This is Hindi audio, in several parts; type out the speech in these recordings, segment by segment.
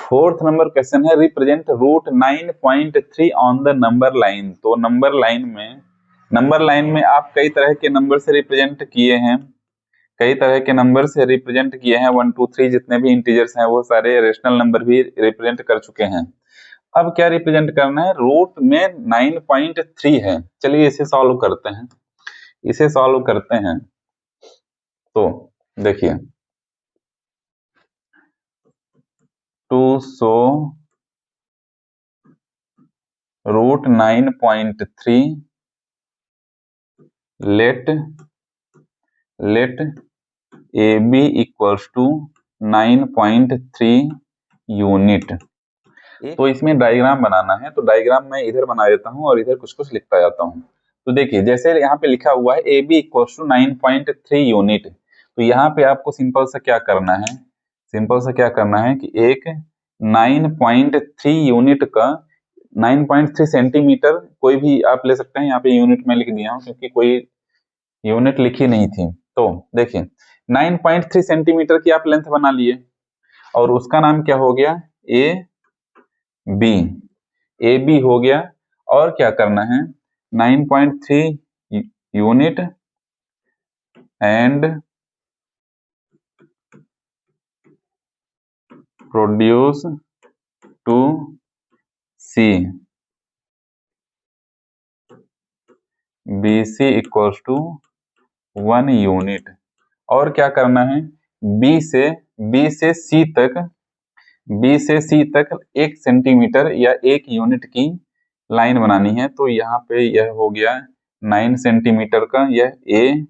फोर्थ नंबर क्वेश्चन है represent root 9.3 on the number line. तो नंबर लाइन में आप कई तरह के नंबर से रिप्रेजेंट किए हैं, कई तरह के नंबर से रिप्रेजेंट किए हैं। 1 2 3 जितने भी इंटीजर्स हैं वो सारे रेशनल नंबर भी रिप्रेजेंट कर चुके हैं। अब क्या रिप्रेजेंट करना है, रूट में 9.3 है। चलिए इसे सॉल्व करते हैं, इसे सॉल्व करते हैं। तो देखिए, to show root 9.3 let A B equals to 9.3 unit. तो इसमें डायग्राम बनाना है, तो डायग्राम मैं इधर बना देता हूं और इधर कुछ कुछ लिखता जाता हूं। तो देखिए, जैसे यहाँ पे लिखा हुआ है A B equals to 9.3 unit, तो यहाँ पे आपको सिंपल सा क्या करना है, सिंपल सा क्या करना है कि एक 9.3 यूनिट का 9.3 सेंटीमीटर कोई भी आप ले सकते हैं। यहाँ पे यूनिट में लिख दिया हूं क्योंकि कोई यूनिट लिखी नहीं थी। तो देखिए 9.3 सेंटीमीटर की आप लेंथ बना लिए और उसका नाम क्या हो गया, ए बी हो गया। और क्या करना है, 9.3 unit and produce to C BC equals to 1 unit. और क्या करना है, बी से सी तक 1 सेंटीमीटर या 1 यूनिट की लाइन बनानी है। तो यहाँ पे यह हो गया 9 सेंटीमीटर का यह ए,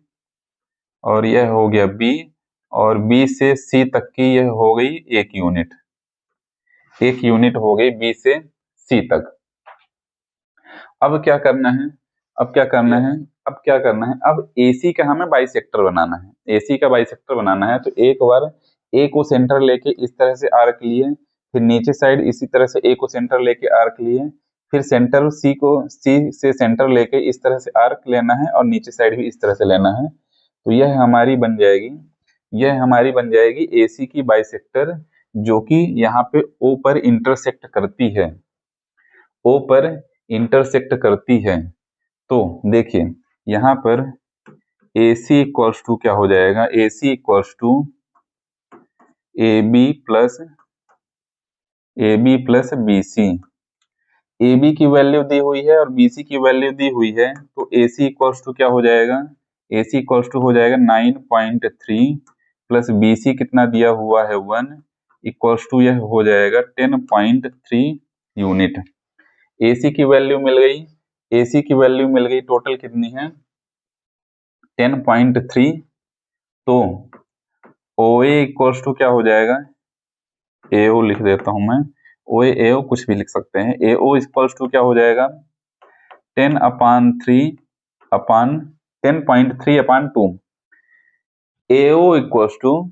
और यह हो गया बी, और बी से सी तक की यह हो गई 1 यूनिट, 1 यूनिट हो गई बी से सी तक। अब क्या करना है, अब AC का हमें बाइसेक्टर बनाना है। AC का बाइसेक्टर बनाना है तो एक बार A को सेंटर लेके इस तरह से आर्क लिए, फिर नीचे साइड इसी तरह से A को सेंटर लेके आर्क लिए, फिर सेंटर C से सेंटर लेके इस तरह से आर्क लेना है और नीचे साइड भी इस तरह से लेना है। तो यह हमारी बन जाएगी AC की बाइसेक्टर, जो कि यहाँ पे O पर इंटरसेक्ट करती है। तो देखिए यहाँ पर AC इक्वल्स टू क्या हो जाएगा, AC equals to AB plus BC। AB की वैल्यू दी हुई है और BC की वैल्यू दी हुई है, तो AC इक्वल्स टू क्या हो जाएगा, AC इक्वल्स टू हो जाएगा 9.3 प्लस BC कितना दिया हुआ है 1 इक्वल्स टू यह हो जाएगा 10.3 यूनिट। AC की वैल्यू मिल गई, टोटल कितनी है 10.3। तो OA इक्वल्स टू क्या हो जाएगा, AO लिख देता हूं मैं, OA AO कुछ भी लिख सकते हैं। AO इक्वल्स टू क्या हो जाएगा 10.3/2। AO इक्वल्स टू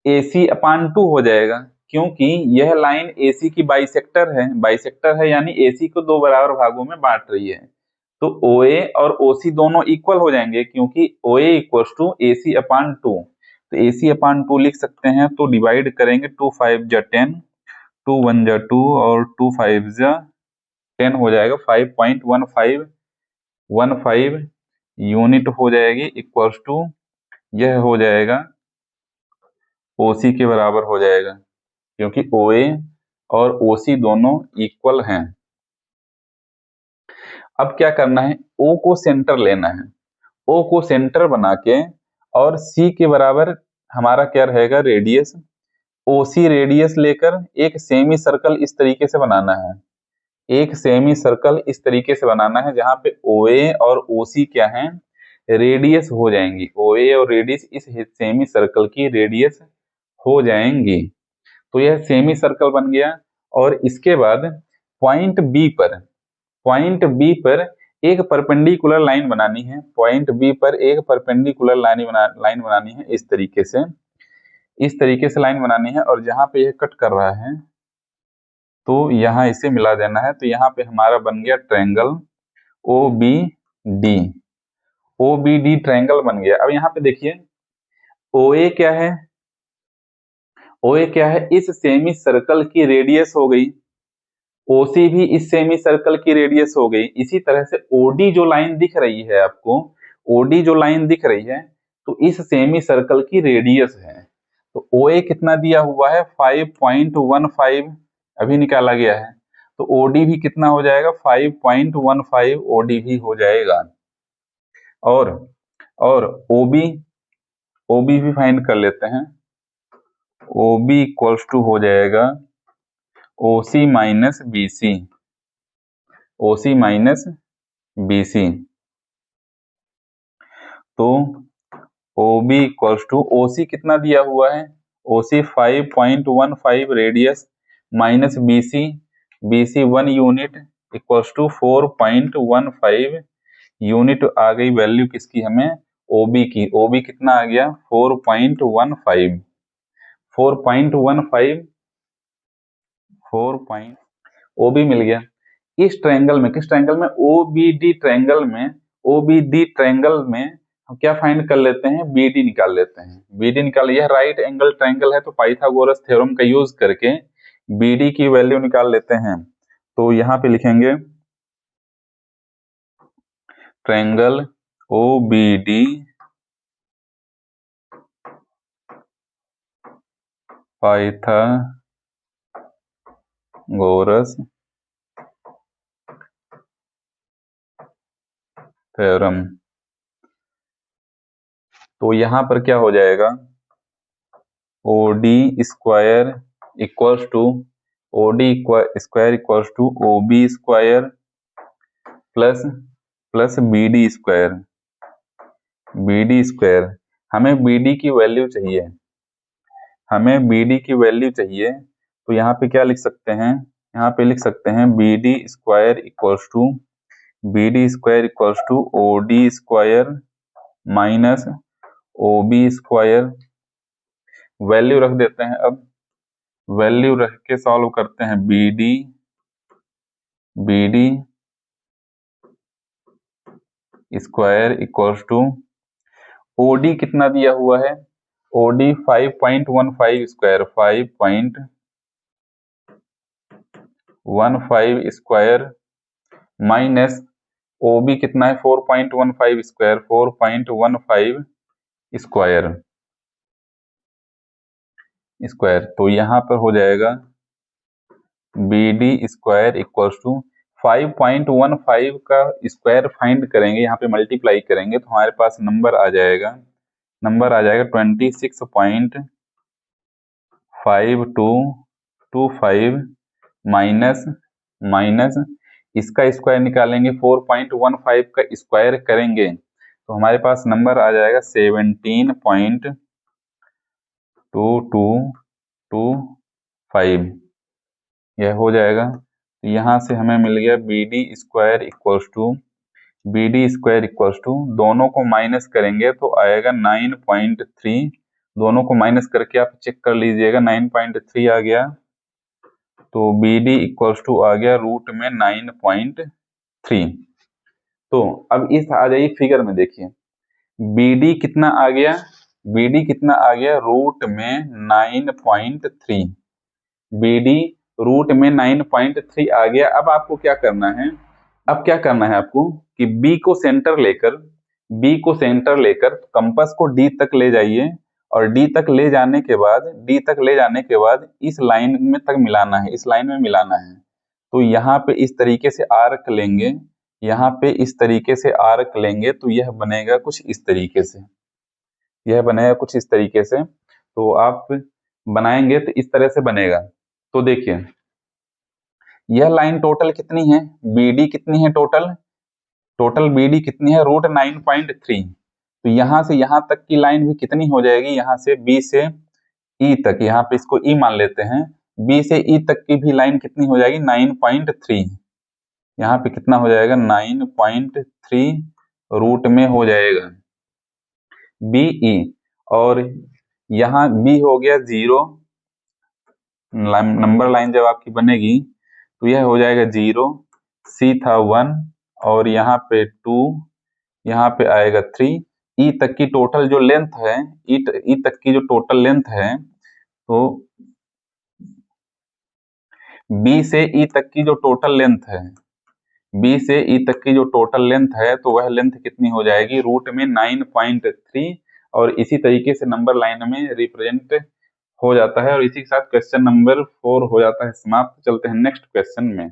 AC/2 हो जाएगा, क्योंकि यह लाइन AC की बाइसेक्टर है यानी AC को 2 बराबर भागों में बांट रही है। तो OA और OC दोनों इक्वल हो जाएंगे, क्योंकि OA इक्वल्स टू AC/2। तो AC/2 लिख सकते हैं, तो डिवाइड करेंगे 2 5 जा 10, 2 1 जा 2 और 2 5 जा 10 हो जाएगा 5.15 यूनिट हो जाएगी, इक्वल्स टू यह हो जाएगा OC के बराबर हो जाएगा, क्योंकि OA और OC दोनों इक्वल हैं। अब क्या करना है, O को सेंटर लेना है, O को सेंटर बना के और C के बराबर हमारा क्या रहेगा रेडियस, OC रेडियस लेकर एक सेमी सर्कल इस तरीके से बनाना है, जहां पे OA और OC क्या है रेडियस हो जाएंगी, OA और रेडियस इस सेमी सर्कल की रेडियस हो जाएंगी। तो यह सेमी सर्कल बन गया। और इसके बाद पॉइंट बी पर एक परपेंडिकुलर लाइन बनानी है, इस तरीके से लाइन बनानी है, और जहां पे यह कट कर रहा है तो यहां इसे मिला देना है। तो यहाँ पे हमारा बन गया ट्रायंगल OBD ट्रायंगल बन गया। अब यहाँ पे देखिए OA क्या है, OA क्या है, इस सेमी सर्कल की रेडियस हो गई, OC भी इस सेमी सर्कल की रेडियस हो गई। इसी तरह से OD जो लाइन दिख रही है आपको, OD जो लाइन दिख रही है तो इस सेमी सर्कल की रेडियस है। तो OA कितना दिया हुआ है 5.15 अभी निकाला गया है, तो OD भी कितना हो जाएगा 5.15 OD भी हो जाएगा। और OB भी फाइंड कर लेते हैं। OB इक्वल्स टू हो जाएगा OC minus BC, OC minus BC। तो OB इक्वल्स टू OC कितना दिया हुआ है, OC 5.15 radius minus BC 1 unit equals to 4.15 unit आ गई वैल्यू किसकी हमें, OB की। OB कितना आ गया 4.15 OB मिल गया। इस ट्रायंगल में, किस ट्रायंगल में, OBD ट्रायंगल में, OBD ट्रायंगल में हम क्या फाइंड कर लेते हैं, BD निकाल लेते हैं। BD निकाल, यह राइट एंगल ट्रायंगल है तो पाइथागोरस थ्योरम का यूज करके BD की वैल्यू निकाल लेते हैं। तो यहाँ पे लिखेंगे ट्रायंगल OBD पाइथागोरस थ्योरम। तो यहाँ पर क्या हो जाएगा, OD square equals to OD square equals to OB square plus BD square. BD square, हमें BD की वैल्यू चाहिए, हमें BD की वैल्यू चाहिए। तो यहाँ पे क्या लिख सकते हैं, यहाँ पे लिख सकते हैं BD square equals to OD square minus OB square. Value रख देते हैं, अब वैल्यू रख के सॉल्व करते हैं। BD square equals to OD कितना दिया हुआ है, OD 5.15 square, 5.15 square minus OB कितना है 4.15 स्क्वायर, 4.15 स्क्वायर। तो यहाँ पर हो जाएगा BD स्क्वायर इक्वल्स टू 5.15 का स्क्वायर फाइंड करेंगे, यहाँ पे मल्टीप्लाई करेंगे तो हमारे पास नंबर आ जाएगा 26.5225 माइनस इसका स्क्वायर निकालेंगे, 4.15 का स्क्वायर करेंगे तो हमारे पास नंबर आ जाएगा 17.2225। यह हो जाएगा। यहाँ से हमें मिल गया BD स्क्वायर इक्वल्स टू दोनों को माइनस करेंगे तो आएगा 9.3, दोनों को माइनस करके आप चेक कर लीजिएगा 9.3 आ गया। तो BD इक्वल्स टू आ गया रूट में 9.3। तो अब इस आ जाइए फिगर में देखिए, BD कितना आ गया, BD कितना आ गया रूट में 9.3, BD रूट में 9.3 आ गया। अब आपको क्या करना है, अब क्या करना है आपको कि B को सेंटर लेकर कंपास को D तक ले जाइए और D तक ले जाने के बाद इस लाइन में तक मिलाना है, इस लाइन में मिलाना है। तो यहाँ पे इस तरीके से आर्क लेंगे, यहाँ पे इस तरीके से आर्क लेंगे तो यह बनेगा कुछ इस तरीके से, यह बनेगा कुछ इस तरीके से। तो आप बनाएंगे तो इस तरह से बनेगा। तो देखिए यह लाइन टोटल कितनी है, BD कितनी है टोटल BD कितनी है रूट 9.3। तो यहाँ से यहाँ तक की लाइन भी कितनी हो जाएगी, यहाँ से B से E तक, यहाँ पे इसको E मान लेते हैं, B से E तक की भी लाइन कितनी हो जाएगी 9.3। यहाँ पे कितना हो जाएगा 9.3 रूट में हो जाएगा BE। और यहाँ B हो गया 0, नंबर लाइन जब आपकी बनेगी तो यह हो जाएगा 0, C था 1 और यहाँ पे 2, यहाँ पे आएगा 3। E तक की टोटल जो लेंथ है, E तक की जो टोटल लेंथ है तो बी से ई तक की जो टोटल लेंथ है, बी से ई तक की जो टोटल लेंथ है, तो वह लेंथ कितनी हो जाएगी, रूट में 9.3। और इसी तरीके से नंबर लाइन में रिप्रेजेंट हो जाता है। और इसी के साथ क्वेश्चन नंबर 4 हो जाता है समाप्त। चलते हैं नेक्स्ट क्वेश्चन में।